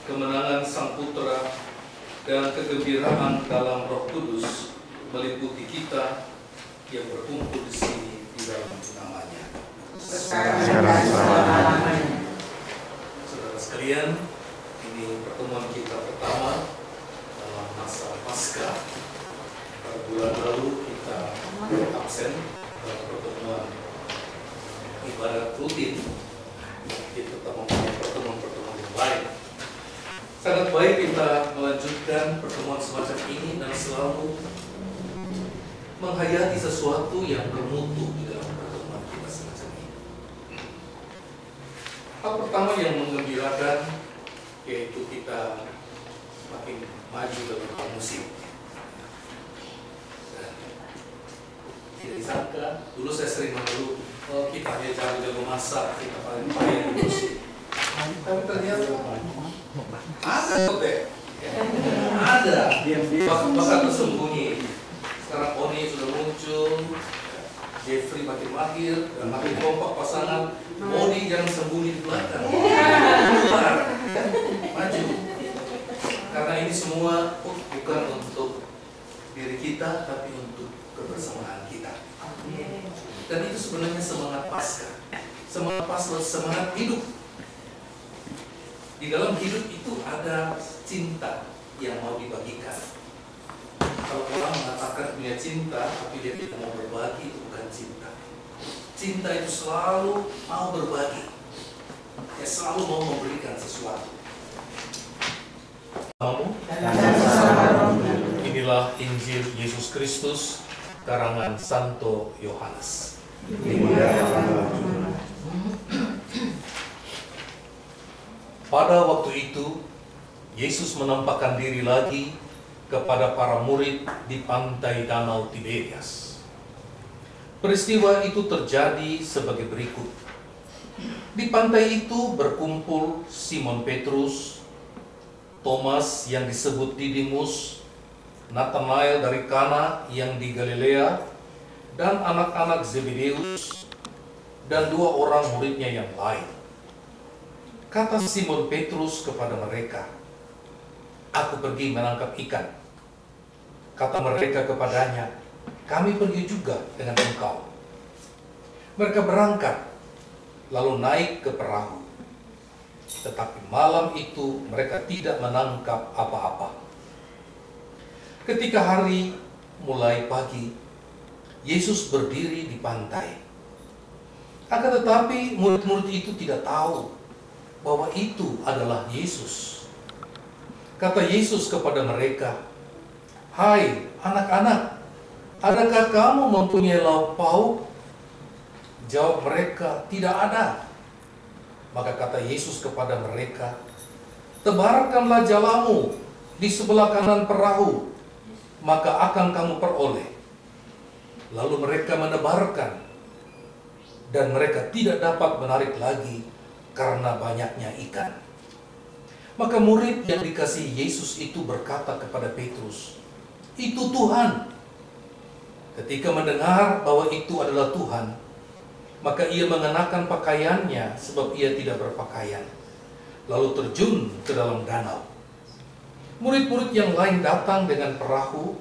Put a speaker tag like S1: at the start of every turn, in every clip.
S1: kemenangan Sang Putra, dan kegembiraan dalam Roh Kudus meliputi kita yang berkumpul di sini di dalam nama-Nya. Saudara sekalian, ini pertemuan kita pertama dalam masa Paskah. Pada bulan lalu kita absen dalam pertemuan ibadat rutin. Kita tetap mempunyai pertemuan-pertemuan yang lain. Sangat baik kita melanjutkan pertemuan semacam ini dan selalu menghayati sesuatu yang bermutu di dalam pertemuan kita semacam ini. Hal pertama yang menggembirakan yaitu kita makin maju dalam hal musik. Dan tidak disangka, dulu saya sering mengeluh, kita hanya jago masak, kita paling payah di musik. Tapi ternyata ada kok deh, ada bakat tersembunyi. Sekarang Oni sudah muncul, Jeffrey makin mahir dan makin kompak pasangan. Oni jangan sembunyi di belakang, keluar, maju. Karena ini semua bukan untuk diri kita, tapi untuk kebersamaan kita. Dan itu sebenarnya semangat Paskah, semangat hidup. Di dalam hidup itu ada cinta yang mau dibagikan. Kalau orang mengatakan punya cinta, tapi dia tidak mau berbagi, itu bukan cinta. Cinta itu selalu mau berbagi. Dia selalu mau memberikan sesuatu. Inilah Injil Yesus Kristus, karangan Santo Yohanes. Pada waktu itu, Yesus menampakkan diri lagi kepada para murid di pantai Danau Tiberias. Peristiwa itu terjadi sebagai berikut. Di pantai itu berkumpul Simon Petrus, Thomas yang disebut Didimus, Nathanael dari Kana yang di Galilea, dan anak-anak Zebedeus, dan 2 orang muridnya yang lain. Kata Simon Petrus kepada mereka, "Aku pergi menangkap ikan." Kata mereka kepadanya, "Kami pergi juga dengan engkau." Mereka berangkat, lalu naik ke perahu. Tetapi malam itu mereka tidak menangkap apa-apa. Ketika hari mulai pagi, Yesus berdiri di pantai. Akan tetapi murid-murid itu tidak tahu bahwa itu adalah Yesus. Kata Yesus kepada mereka, "Hai anak-anak, adakah kamu mempunyai lauk pauk?" Jawab mereka, "Tidak ada." Maka kata Yesus kepada mereka, "Tebarkanlah jalamu di sebelah kanan perahu, maka akan kamu peroleh." Lalu mereka menebarkan, dan mereka tidak dapat menarik lagi karena banyaknya ikan. Maka murid yang dikasihi Yesus itu berkata kepada Petrus, "Itu Tuhan." Ketika mendengar bahwa itu adalah Tuhan, maka ia mengenakan pakaiannya sebab ia tidak berpakaian, lalu terjun ke dalam danau. Murid-murid yang lain datang dengan perahu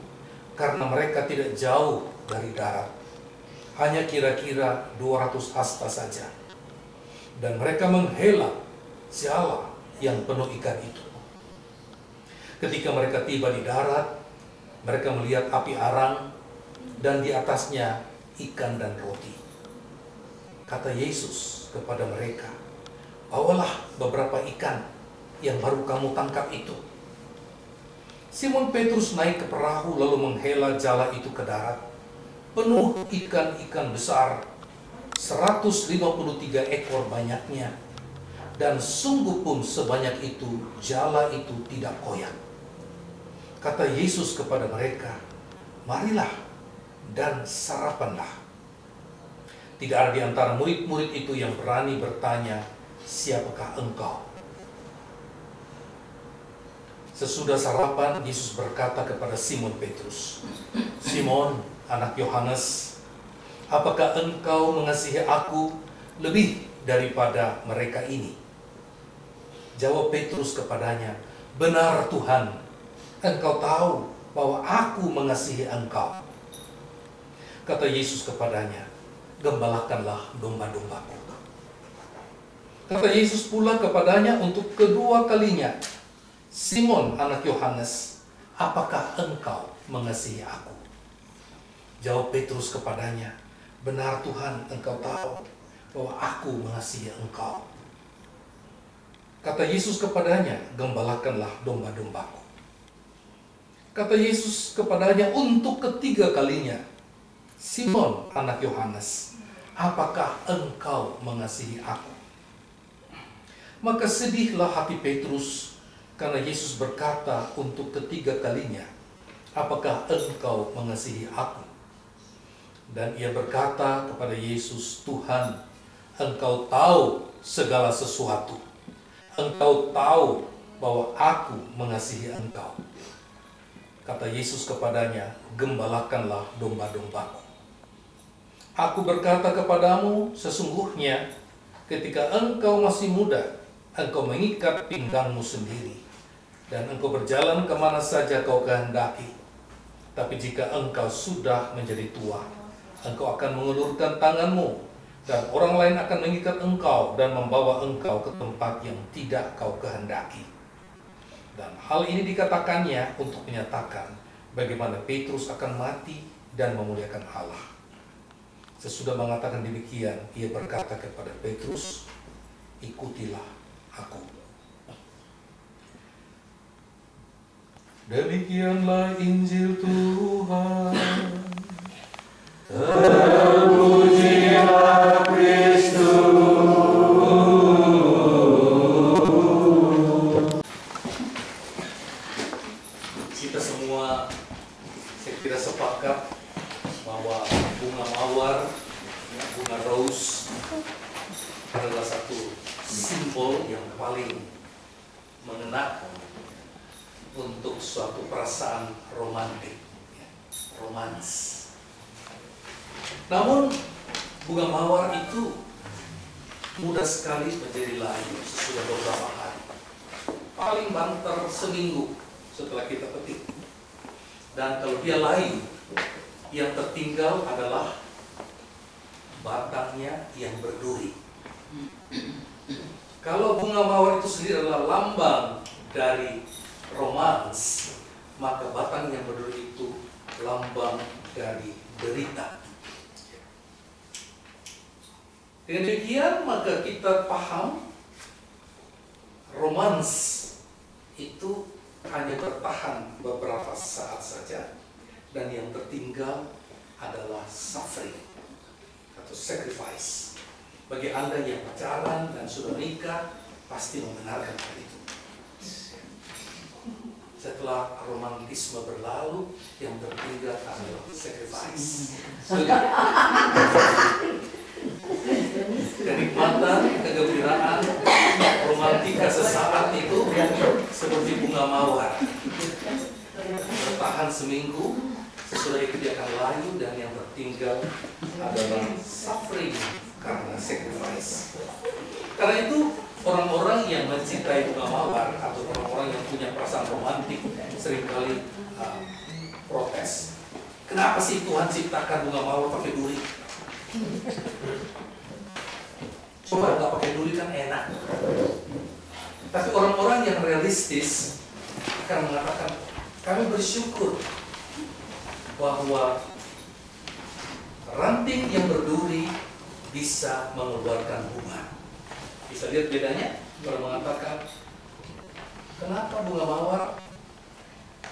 S1: karena mereka tidak jauh dari darat, hanya kira-kira 200 hasta saja. Dan mereka menghela jala yang penuh ikan itu. Ketika mereka tiba di darat, mereka melihat api arang dan di atasnya ikan dan roti. Kata Yesus kepada mereka, "Bawalah beberapa ikan yang baru kamu tangkap itu." Simon Petrus naik ke perahu lalu menghela jala itu ke darat, penuh ikan-ikan besar, 153 ekor banyaknya, dan sungguh pun sebanyak itu jala itu tidak koyak. Kata Yesus kepada mereka, "Marilah dan sarapanlah." Tidak ada di antara murid-murid itu yang berani bertanya, "Siapakah engkau?" Sesudah sarapan, Yesus berkata kepada Simon Petrus, "Simon, anak Yohanes, apakah engkau mengasihi aku lebih daripada mereka ini?" Jawab Petrus kepadanya, "Benar Tuhan, Engkau tahu bahwa aku mengasihi Engkau." Kata Yesus kepadanya, "Gembalakanlah domba-dombaku." Kata Yesus pula kepadanya untuk kedua kalinya, "Simon anak Yohanes, apakah engkau mengasihi aku?" Jawab Petrus kepadanya, "Benar Tuhan, Engkau tahu bahwa aku mengasihi Engkau." Kata Yesus kepadanya, "Gembalakanlah domba-dombaku." Kata Yesus kepadanya untuk ketiga kalinya, "Simon anak Yohanes, apakah engkau mengasihi aku?" Maka sedihlah hati Petrus karena Yesus berkata untuk ketiga kalinya, "Apakah engkau mengasihi aku?" Dan ia berkata kepada Yesus, "Tuhan, Engkau tahu segala sesuatu. Engkau tahu bahwa aku mengasihi Engkau." Kata Yesus kepadanya, "Gembalakanlah domba-dombaku. Aku berkata kepadamu, sesungguhnya ketika engkau masih muda, engkau mengikat pinggangmu sendiri, dan engkau berjalan kemana saja kau kehendaki. Tapi jika engkau sudah menjadi tua, engkau akan mengulurkan tanganmu, dan orang lain akan mengikat engkau dan membawa engkau ke tempat yang tidak kau kehendaki." Dan hal ini dikatakannya untuk menyatakan bagaimana Petrus akan mati dan memuliakan Allah. Sesudah mengatakan demikian, ia berkata kepada Petrus, "Ikutilah aku." Demikianlah Injil Tuhan. Terpujilah Kristus. Kita semua, saya kira, sepakat bahwa bunga mawar, bunga rose adalah satu simbol yang paling mengena untuk suatu perasaan romantik, romans. Namun bunga mawar itu mudah sekali menjadi layu sesudah beberapa hari. Paling banter seminggu setelah kita petik. Dan kalau dia layu, yang tertinggal adalah batangnya yang berduri. Kalau bunga mawar itu sendiri adalah lambang dari romans, maka batang yang berduri itu lambang dari derita. Dengan demikian maka kita paham romans itu hanya bertahan beberapa saat saja, dan yang tertinggal adalah suffering atau sacrifice. Bagi Anda yang pacaran dan sudah menikah, pasti mengenalkan hal itu. Setelah romantisme berlalu, yang tertinggal adalah sacrifice. Kenikmatan, kegembiraan, romantika sesaat itu seperti bunga mawar, bertahan seminggu, sesudah itu dia akan layu, dan yang tertinggal adalah suffering karena sacrifice. Karena itu orang-orang yang mencintai bunga mawar atau orang-orang yang punya perasaan romantik seringkali protes. Kenapa sih Tuhan ciptakan bunga mawar pakai duri? Coba nggak pakai duri kan enak. Tapi orang-orang yang realistis akan mengatakan, kami bersyukur bahwa ranting yang berduri bisa mengeluarkan bunga. Bisa lihat bedanya? Kalau mengatakan, kenapa bunga mawar?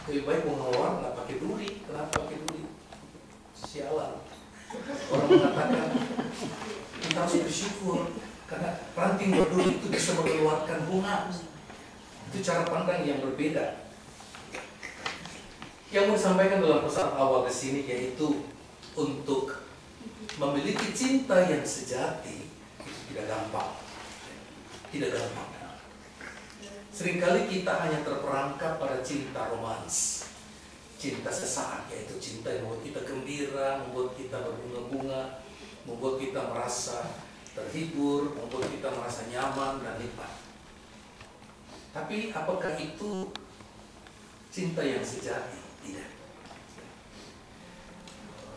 S1: Lebih baik bunga mawar nggak pakai duri. Kenapa pakai duri? Sialan. Orang mengatakan, kita harus bersyukur karena ranting berduri itu bisa mengeluarkan bunga. Itu cara pandang yang berbeda. Yang mau disampaikan dalam pesan awal di sini yaitu untuk memiliki cinta yang sejati itu tidak gampang. Tidak gampang. Seringkali kita hanya terperangkap pada cinta romans, cinta sesaat, yaitu cinta yang membuat kita gembira, membuat kita berbunga-bunga, membuat kita merasa terhibur, membuat kita merasa nyaman dan nikmat. Tapi apakah itu cinta yang sejati? Tidak.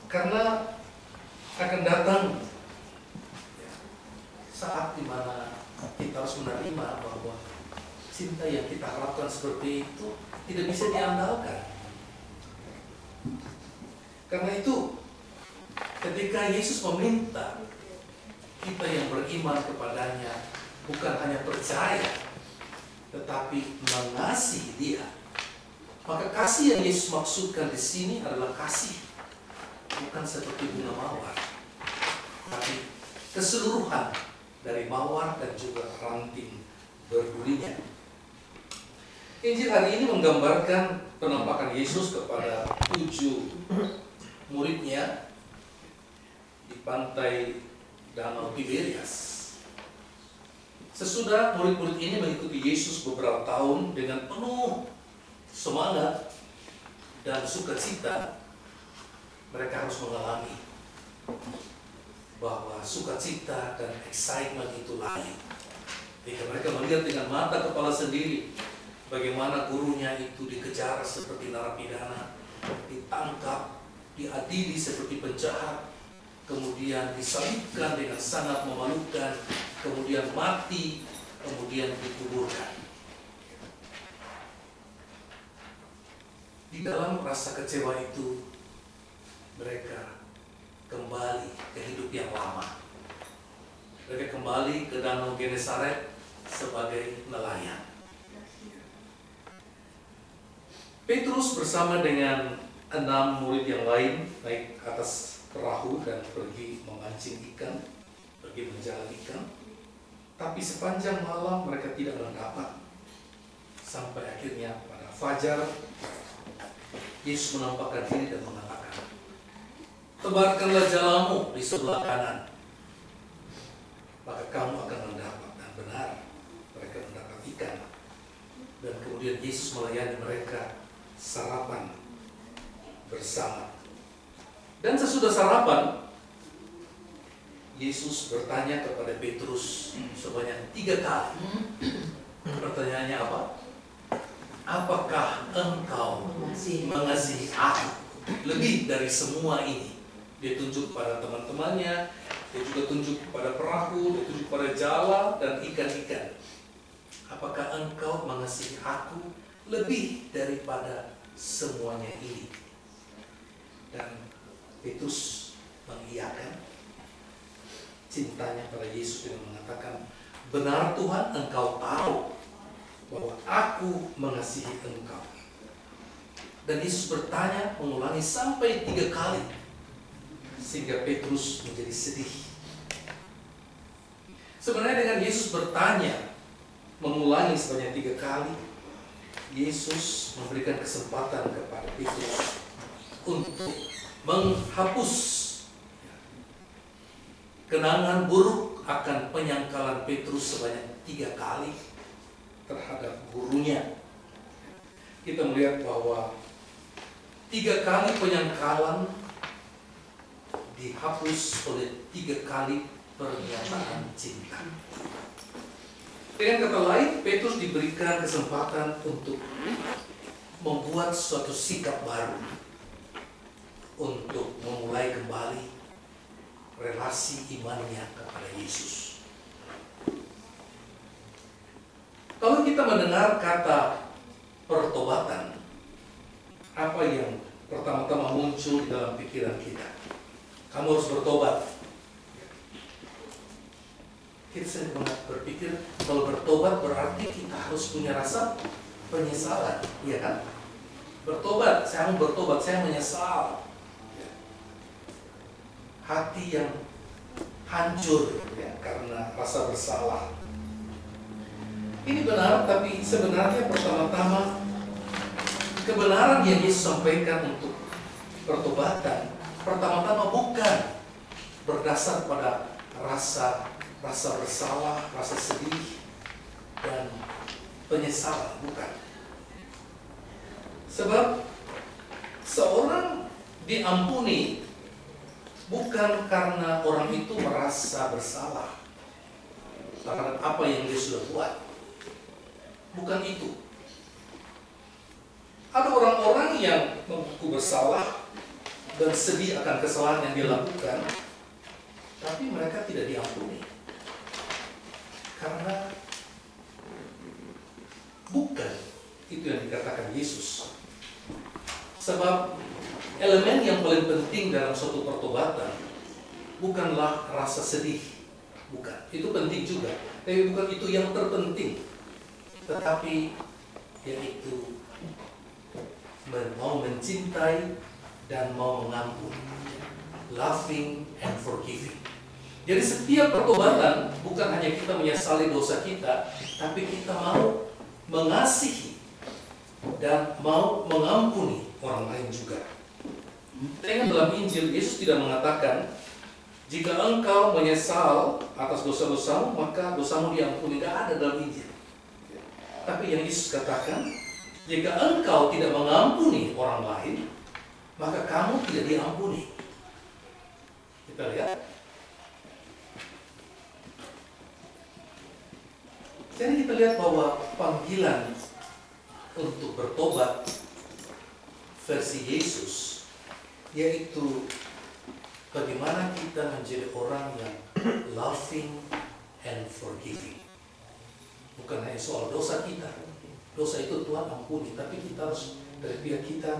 S1: Karena akan datang saat dimana kita harus menerima bahwa cinta yang kita harapkan seperti itu tidak bisa diandalkan. Karena itu, ketika Yesus meminta kita yang beriman kepadanya bukan hanya percaya, tetapi mengasihi Dia, maka kasih yang Yesus maksudkan di sini adalah kasih bukan seperti bunga mawar, tapi keseluruhan dari mawar dan juga ranting berdurinya. Injil hari ini menggambarkan penampakan Yesus kepada 7 muridnya di pantai Danau Tiberias. Sesudah murid-murid ini mengikuti Yesus beberapa tahun dengan penuh semangat dan sukacita, mereka harus mengalami bahwa sukacita dan excitement itu lain. Jika mereka melihat dengan mata kepala sendiri bagaimana gurunya itu dikejar seperti narapidana, ditangkap, diadili seperti penjahat, kemudian disalibkan dengan sangat memalukan, kemudian mati, kemudian dikuburkan. Di dalam rasa kecewa itu, mereka kembali ke hidup yang lama. Mereka kembali ke Danau Genesaret sebagai nelayan. Petrus bersama dengan 6 murid yang lain naik atas perahu dan pergi memancing ikan, pergi menjalan ikan. Tapi sepanjang malam mereka tidak mendapat. Sampai akhirnya pada fajar, Yesus menampakkan diri dan mengatakan, "Tebarkanlah jalamu di sebelah kanan, maka kamu akan mendapat." Dan benar, mereka mendapat ikan. Dan kemudian Yesus melayani mereka sarapan bersama. Dan sesudah sarapan, Yesus bertanya kepada Petrus sebanyak 3 kali. Pertanyaannya apa? Apakah engkau mengasihi aku lebih dari semua ini? Dia tunjuk pada teman-temannya, dia juga tunjuk pada perahu, dia tunjuk pada jala dan ikan-ikan. Apakah engkau mengasihi aku lebih daripada semuanya ini? Dan Petrus mengiyakan cintanya pada Yesus dengan mengatakan, "Benar Tuhan, engkau tahu bahwa aku mengasihi engkau." Dan Yesus bertanya, mengulangi sampai 3 kali, sehingga Petrus menjadi sedih. Sebenarnya dengan Yesus bertanya, mengulangi sebanyak 3 kali, Yesus memberikan kesempatan kepada Petrus untuk menghapus kenangan buruk akan penyangkalan Petrus sebanyak 3 kali terhadap gurunya. Kita melihat bahwa 3 kali penyangkalan dihapus oleh 3 kali pernyataan cinta. Dengan kata lain, Petrus diberikan kesempatan untuk membuat suatu sikap baru, untuk memulai kembali relasi imannya kepada Yesus. Kalau kita mendengar kata pertobatan, apa yang pertama-tama muncul di dalam pikiran kita? Kamu harus bertobat. Kita sering berpikir kalau bertobat berarti kita harus punya rasa penyesalan, iya kan? Bertobat, saya mau bertobat, saya menyesal. Hati yang hancur ya, karena rasa bersalah. Ini benar, tapi sebenarnya pertama-tama kebenaran yang Yesus sampaikan untuk pertobatan pertama-tama bukan berdasar pada rasa bersalah, rasa sedih dan penyesalan, bukan. Sebab seorang diampuni bukan karena orang itu merasa bersalah terhadap apa yang dia sudah buat. Bukan itu. Ada orang-orang yang mengaku bersalah dan sedih akan kesalahan yang dia lakukan, tapi mereka tidak diampuni. Karena bukan itu yang dikatakan Yesus. Sebab elemen yang paling penting dalam suatu pertobatan bukanlah rasa sedih. Bukan. Itu penting juga. Tapi bukan itu yang terpenting. Tetapi yaitu mau mencintai dan mau mengampuni, loving and forgiving. Jadi setiap pertobatan bukan hanya kita menyesali dosa kita, tapi kita mau mengasihi dan mau mengampuni orang lain juga. Tengok dalam Injil, Yesus tidak mengatakan, jika engkau menyesal atas dosa-dosamu, maka dosamu diampuni. Tidak ada dalam Injil. Tapi yang Yesus katakan, jika engkau tidak mengampuni orang lain, maka kamu tidak diampuni. Kita lihat. Jadi kita lihat bahwa panggilan untuk bertobat versi Yesus, yaitu bagaimana kita menjadi orang yang loving and forgiving. Bukan hanya soal dosa kita. Dosa itu Tuhan ampuni, tapi kita harus dari pihak kita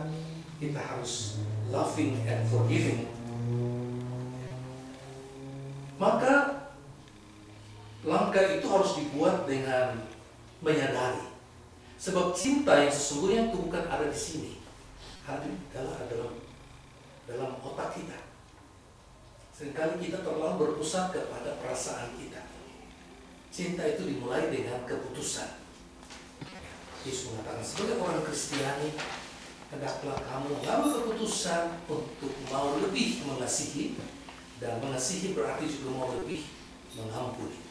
S1: harus loving and forgiving. Maka langkah itu harus dibuat dengan menyadari. Sebab cinta yang sesungguhnya itu bukan ada di sini. Ada dalam otak kita. Seringkali kita terlalu berpusat kepada perasaan kita. Cinta itu dimulai dengan keputusan. Yesus mengatakan, sebagai orang Kristiani, hendaklah kamu mengambil keputusan untuk mau lebih mengasihi, dan mengasihi berarti juga mau lebih mengampuni.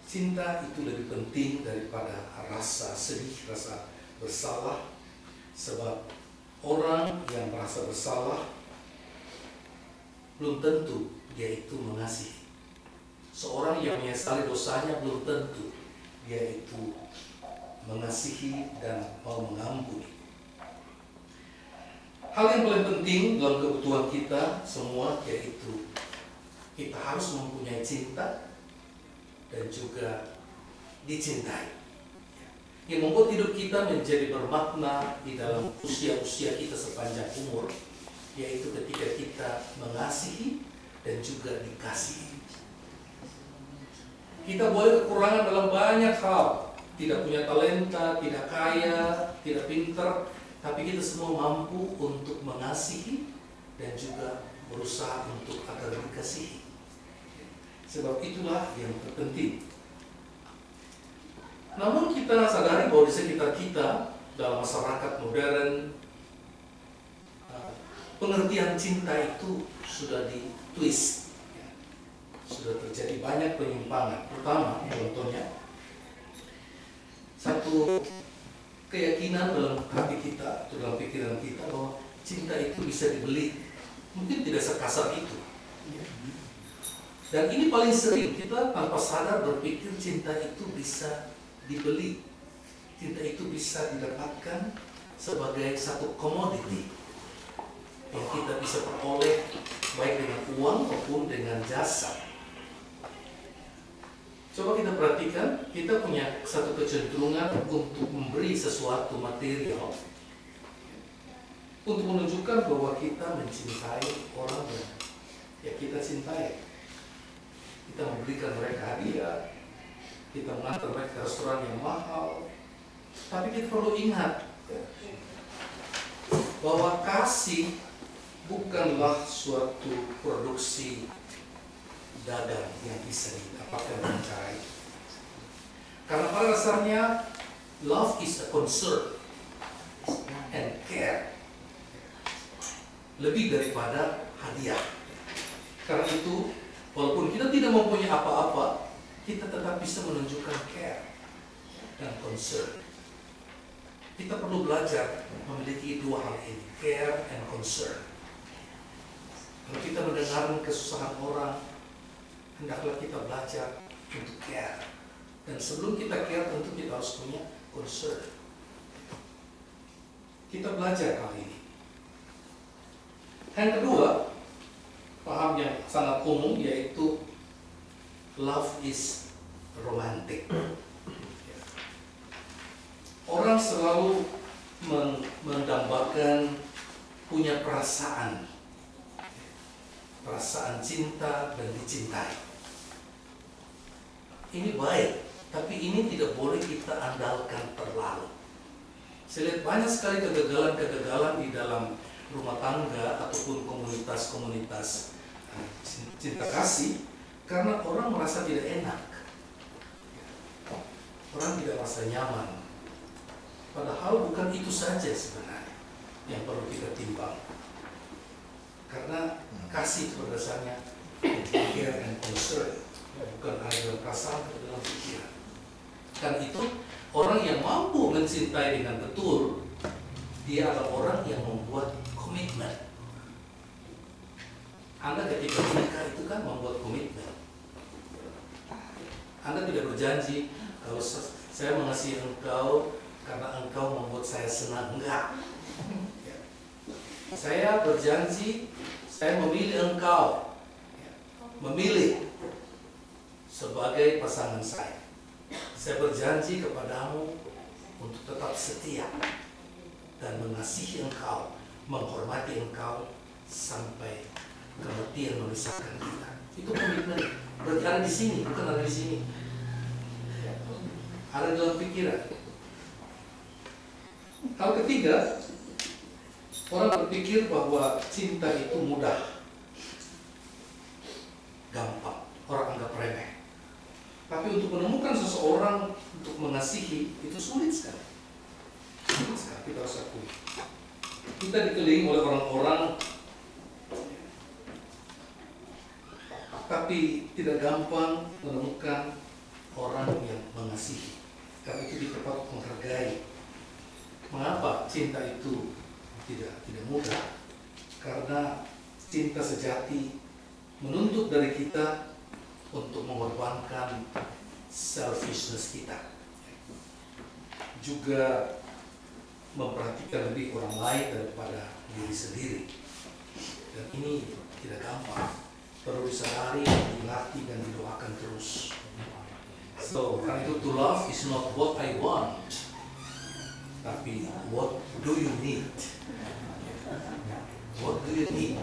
S1: Cinta itu lebih penting daripada rasa sedih, rasa bersalah, sebab orang yang merasa bersalah belum tentu dia itu mengasihi. Seorang yang menyesali dosanya belum tentu dia itu mengasihi dan mau mengampuni. Hal yang paling penting dalam kebutuhan kita semua yaitu kita harus mempunyai cinta dan juga dicintai. Yang membuat hidup kita menjadi bermakna di dalam usia-usia kita sepanjang umur, yaitu ketika kita mengasihi dan juga dikasihi. Kita boleh kekurangan dalam banyak hal, tidak punya talenta, tidak kaya, tidak pintar, tapi kita semua mampu untuk mengasihi dan juga berusaha untuk agar dikasihi. Sebab itulah yang terpenting. Namun kita sadari bahwa di sekitar kita dalam masyarakat modern, pengertian cinta itu sudah ditwist. Sudah terjadi banyak penyimpangan. Pertama, contohnya, satu keyakinan dalam hati kita, atau dalam pikiran kita bahwa cinta itu bisa dibeli. Mungkin tidak sekasar itu. Dan ini paling sering kita tanpa sadar berpikir cinta itu bisa dibeli. Cinta itu bisa didapatkan sebagai satu komoditi yang kita bisa peroleh baik dengan uang maupun dengan jasa. Coba kita perhatikan, kita punya satu kecenderungan untuk memberi sesuatu material untuk menunjukkan bahwa kita mencintai orang yang kita cintai. Kita memberikan mereka hadiah, kita mengantar mereka ke restoran yang mahal. Tapi kita perlu ingat bahwa kasih bukanlah suatu produksi dagang yang bisa didapatkan dengan cara itu. Karena pada dasarnya love is a concern and care, lebih daripada hadiah. Karena itu, walaupun kita tidak mempunyai apa-apa, kita tetap bisa menunjukkan care dan concern. Kita perlu belajar memiliki dua hal ini, care and concern. Kalau kita mendengar kesusahan orang, hendaklah kita belajar untuk care. Dan sebelum kita care, tentu kita harus punya concern. Kita belajar hal ini. Yang kedua, paham yang sangat umum, yaitu love is romantic. Orang selalu mendambakan punya perasaan cinta dan dicintai. Ini baik, tapi ini tidak boleh kita andalkan terlalu. Saya lihat banyak sekali kegagalan di dalam rumah tangga ataupun komunitas-komunitas cinta kasih karena orang merasa tidak enak. Orang tidak merasa nyaman. Padahal bukan itu saja sebenarnya yang perlu kita timbang. Karena kasih itu pada dasarnya care and concern, bukan hanya perasaan atau dalam pikiran. Karena itu orang yang mampu mencintai dengan betul, dia adalah orang yang membuat komitmen. Anda ketika menikah itu kan membuat komitmen. Anda tidak berjanji kalau saya mengasihi engkau karena engkau membuat saya senang. Enggak. Saya berjanji, saya memilih engkau, memilih sebagai pasangan saya. Saya berjanji kepadamu untuk tetap setia dan mengasihi engkau, menghormati engkau sampai kematian memisahkan kita. Itu komitmen. Berarti ada di sini, bukan ada di sini. Ada dalam pikiran. Hal ketiga, orang berpikir bahwa cinta itu mudah, gampang, orang anggap remeh. Tapi untuk menemukan seseorang untuk mengasihi itu sulit sekali. Sulit sekali, kita harus akui. Kita dikelilingi oleh orang-orang, tapi tidak gampang menemukan orang yang mengasihi. Karena itu kita patut menghargai. Mengapa cinta itu tidak mudah? Karena cinta sejati menuntut dari kita untuk mengorbankan selfishness kita, juga memperhatikan lebih orang lain daripada diri sendiri. Dan ini tidak gampang, perlu disadari, dilatih dan didoakan terus. So, karena itu to love is not what I want, tapi what do you need? What do you need?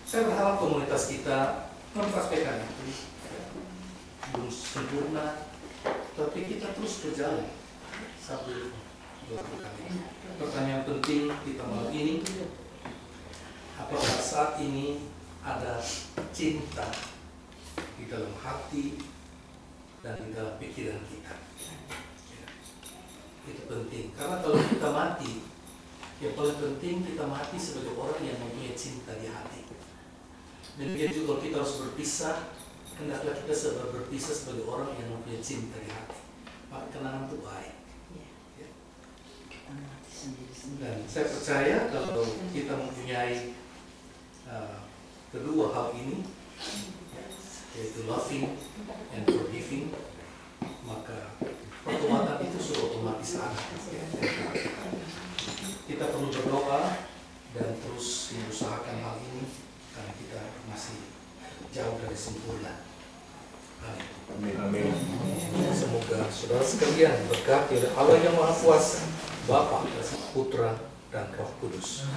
S1: Saya berharap komunitas kita mempraktekkan itu. Belum sempurna, tapi kita terus berjalan sambil melakukan itu. Pertanyaan penting kita malam ini, apakah saat ini ada cinta di dalam hati dan di dalam pikiran kita? Itu penting, karena kalau kita mati, yang paling penting kita mati sebagai orang yang mempunyai cinta di hati. Demikian juga kalau kita harus berpisah, hendaklah kita berpisah sebagai orang yang mempunyai cinta di hati. Maka kenangan itu baik. Ya. Dan saya percaya kalau kita mempunyai kedua hal ini, yaitu loving and forgiving, maka pertobatan itu sudah otomatis ada. Kita perlu berdoa dan terus mengusahakan hal ini karena kita masih jauh dari sempurna. Amin. Amin. Semoga saudara sekalian berkati oleh Allah yang Maha Kuasa, Bapa, Putra, dan Roh Kudus.